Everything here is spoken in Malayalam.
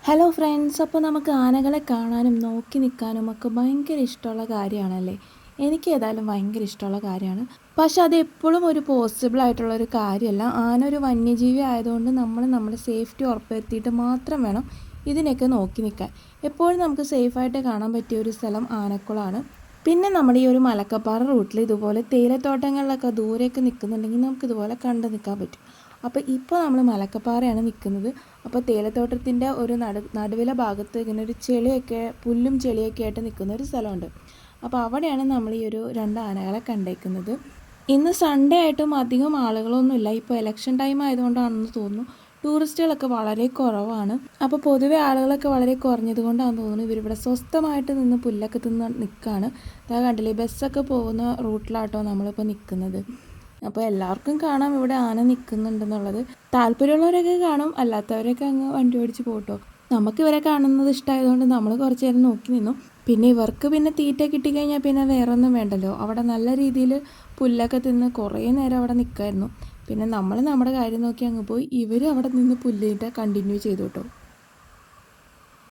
ഹലോ ഫ്രണ്ട്സ്, അപ്പോൾ നമുക്ക് ആനകളെ കാണാനും നോക്കി നിൽക്കാനും ഒക്കെ ഭയങ്കര ഇഷ്ടമുള്ള കാര്യമാണല്ലേ. എനിക്ക് ഏതായാലും ഭയങ്കര ഇഷ്ടമുള്ള കാര്യമാണ്. പക്ഷെ അത് എപ്പോഴും ഒരു പോസിബിൾ ആയിട്ടുള്ളൊരു കാര്യമല്ല. ആന ഒരു വന്യജീവി ആയതുകൊണ്ട് നമ്മൾ നമ്മുടെ സേഫ്റ്റി ഉറപ്പുവരുത്തിയിട്ട് മാത്രം വേണം ഇതിനൊക്കെ നോക്കി നിൽക്കാൻ. എപ്പോഴും നമുക്ക് സേഫായിട്ട് കാണാൻ പറ്റിയ ഒരു സ്ഥലം ആനക്കുളമാണ്. പിന്നെ നമ്മുടെ ഈ ഒരു മലക്കപ്പാറ റൂട്ടിൽ ഇതുപോലെ തേയിലത്തോട്ടങ്ങളിലൊക്കെ ദൂരെയൊക്കെ നിൽക്കുന്നുണ്ടെങ്കിൽ നമുക്കിതുപോലെ കണ്ടു നിൽക്കാൻ പറ്റും. അപ്പോൾ ഇപ്പോൾ നമ്മൾ മലക്കപ്പാറയാണ് നിൽക്കുന്നത്. അപ്പോൾ തേയിലത്തോട്ടത്തിൻ്റെ ഒരു നടുവിലെ ഭാഗത്ത് ഇങ്ങനെ ഒരു ചെളിയൊക്കെ പുല്ലും ചെളിയൊക്കെ ആയിട്ട് നിൽക്കുന്ന ഒരു സ്ഥലമുണ്ട്. അപ്പോൾ അവിടെയാണ് നമ്മൾ ഈ ഒരു 2 ആനകളെ കണ്ടേക്കുന്നത്. ഇന്ന് സൺഡേ ആയിട്ടും അധികം ആളുകളൊന്നുമില്ല. ഇപ്പോൾ ഇലക്ഷൻ ടൈം ആയതുകൊണ്ടാണെന്ന് തോന്നുന്നു ടൂറിസ്റ്റുകളൊക്കെ വളരെ കുറവാണ്. അപ്പോൾ പൊതുവെ ആളുകളൊക്കെ വളരെ കുറഞ്ഞത് കൊണ്ടാണെന്ന് തോന്നുന്നു ഇവരിവിടെ സ്വസ്ഥമായിട്ട് നിന്ന് പുല്ലൊക്കെ തിന്ന് നിൽക്കുകയാണ്. അതാ കണ്ടില്ലേ, ബസ്സൊക്കെ പോകുന്ന റൂട്ടിലാട്ടോ നമ്മളിപ്പോൾ നിൽക്കുന്നത്. അപ്പോൾ എല്ലാവർക്കും കാണാം ഇവിടെ ആന നിൽക്കുന്നുണ്ടെന്നുള്ളത്. താല്പര്യമുള്ളവരൊക്കെ കാണും, അല്ലാത്തവരൊക്കെ അങ്ങ് വണ്ടി ഓടിച്ച് പോട്ടോ. നമുക്ക് ഇവരെ കാണുന്നത് ഇഷ്ടമായതുകൊണ്ട് നമ്മൾ കുറച്ച് നേരം നോക്കി നിന്നു. പിന്നെ ഇവർക്ക് പിന്നെ തീറ്റ കിട്ടിക്കഴിഞ്ഞാൽ പിന്നെ വേറെ ഒന്നും വേണ്ടല്ലോ. അവിടെ നല്ല രീതിയിൽ പുല്ലൊക്കെ തിന്ന് കുറേ നേരം അവിടെ നിൽക്കുമായിരുന്നു. പിന്നെ നമ്മൾ നമ്മുടെ കാര്യം നോക്കി അങ്ങ് പോയി. ഇവർ അവിടെ നിന്ന് പുല്ലിട്ട് കണ്ടിന്യൂ ചെയ്തു കേട്ടോ.